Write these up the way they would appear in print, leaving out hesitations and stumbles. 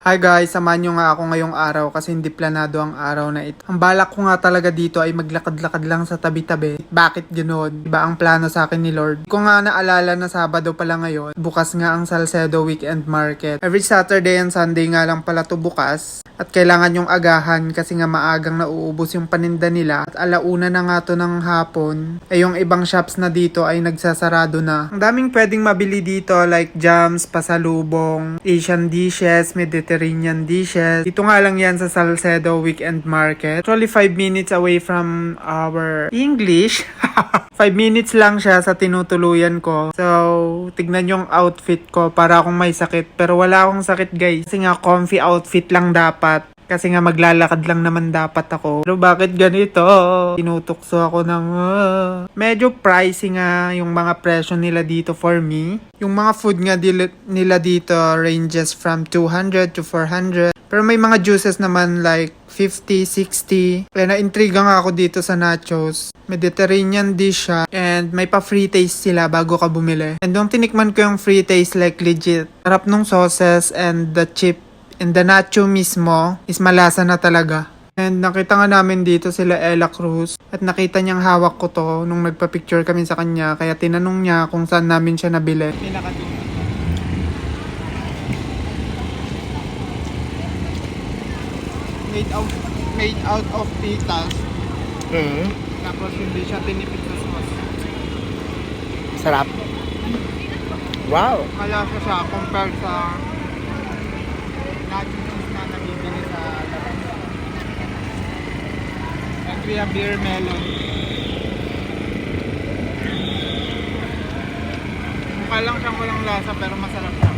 Hi guys, samahan nyo nga ako ngayong araw kasi hindi planado ang araw na ito. Ang balak ko nga talaga dito ay maglakad-lakad lang sa tabi-tabi. Bakit ganoon? Iba ang plano sa akin ni Lord. Kung nga naalala na Sabado pala ngayon, bukas nga ang Salcedo Weekend Market. Every Saturday and Sunday nga lang pala to bukas. At kailangan yung agahan kasi nga maagang nauubos yung paninda nila. At alauna na nga to ng hapon. Yung ibang shops na dito ay nagsasarado na. Ang daming pwedeng mabili dito like jams, pasalubong, Asian dishes, Mediterranean dishes. Dito nga lang yan sa Salcedo Weekend Market. Actually 5 minutes away from our English. 5 minutes lang siya sa tinutuluyan ko. So, tignan yung outfit ko para akong may sakit. Pero wala akong sakit guys. Kasi nga comfy outfit lang dapat. Kasi nga maglalakad lang naman dapat ako. Pero bakit ganito? Tinutukso ako ng... Medyo pricey nga yung mga presyo nila dito for me. Yung mga food nga nila dito ranges from 200 to 400. Pero may mga juices naman like 50, 60. Kaya na-intriga nga ako dito sa nachos. Mediterranean dish siya. And may pa free taste sila bago ka bumili. And nung tinikman ko yung free taste like legit. Sarap nung sauces and the chip. And the nacho mismo is malasa na talaga. And nakita nga namin dito sila Ella Cruz. At nakita niyang hawak ko to nung nagpa-picture kami sa kanya. Kaya tinanong niya kung saan namin siya nabili. Made out of pitas. Tapos hindi siya tinipid sa sauce. Sarap. Wow. Malasa siya compared sa nachos na nabibili sa labas. And we have beer melon. Mukha lang siyang walang lasa pero masarap siya.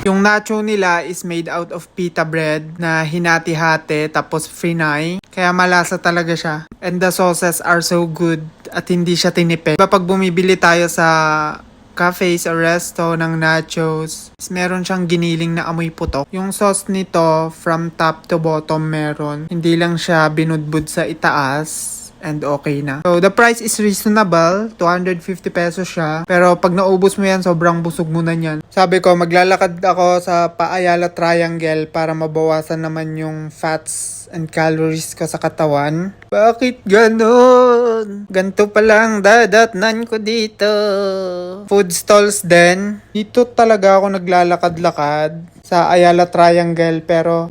Yung nacho nila is made out of pita bread na hinati-hati tapos frinay. Kaya malasa talaga siya. And the sauces are so good at hindi siya tinipid. Diba pag bumibili tayo sa cafes or resto ng nachos, meron siyang giniling na amoy putok. Yung sauce nito from top to bottom meron. Hindi lang siya binudbud sa itaas. And okay na. So, the price is reasonable. 250 pesos siya. Pero pag naubos mo yan, sobrang busog mo na yan. Sabi ko, maglalakad ako sa Paayala Triangle para mabawasan naman yung fats and calories ko sa katawan. Bakit ganon? Ganto pa lang dadatnan ko dito. Food stalls din. Dito talaga ako naglalakad-lakad sa Ayala Triangle. Pero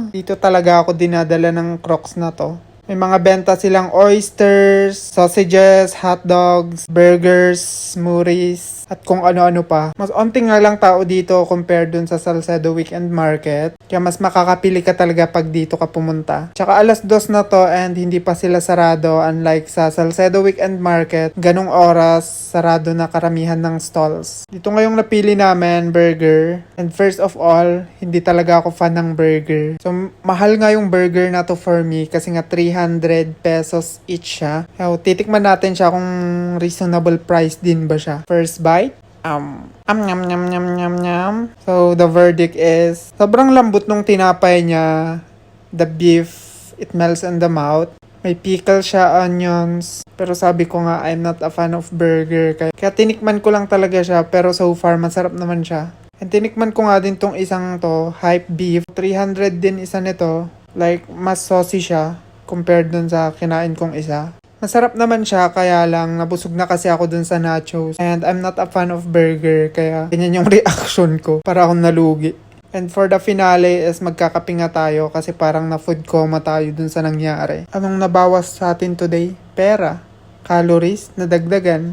dito talaga ako dinadala ng Crocs na to. May mga benta silang oysters, sausages, hotdogs, burgers, smoothies, at kung ano-ano pa. Mas onting nga lang tao dito compared dun sa Salcedo Weekend Market. Kaya mas makakapili ka talaga pag dito ka pumunta. Tsaka alas 2 na to and hindi pa sila sarado. Unlike sa Salcedo Weekend Market, ganong oras, sarado na karamihan ng stalls. Dito ngayong napili namin, burger. And first of all, hindi talaga ako fan ng burger. So, mahal nga yung burger na to for me kasi nga 300 pesos each siya. So, titikman natin siya kung reasonable price din ba siya. First bite. Nyam nyam nyam nyam nyam. So, the verdict is, sobrang lambot nung tinapay niya. The beef, it melts in the mouth. May pickle siya, onions. Pero sabi ko nga, I'm not a fan of burger. Kaya tinikman ko lang talaga siya. Pero so far, masarap naman siya. And tinikman ko nga din tong isang to, hype beef. 300 din isa nito. Like, mas saucy siya compared dun sa kinain kong isa. Masarap naman siya, kaya lang nabusog na kasi ako dun sa nachos. And I'm not a fan of burger, kaya ganyan yung reaction ko. Para akong nalugi. And for the finale is magkakapinga tayo kasi parang na food coma tayo dun sa nangyari. Anong nabawas sa atin today? Pera. Calories, nadagdagan.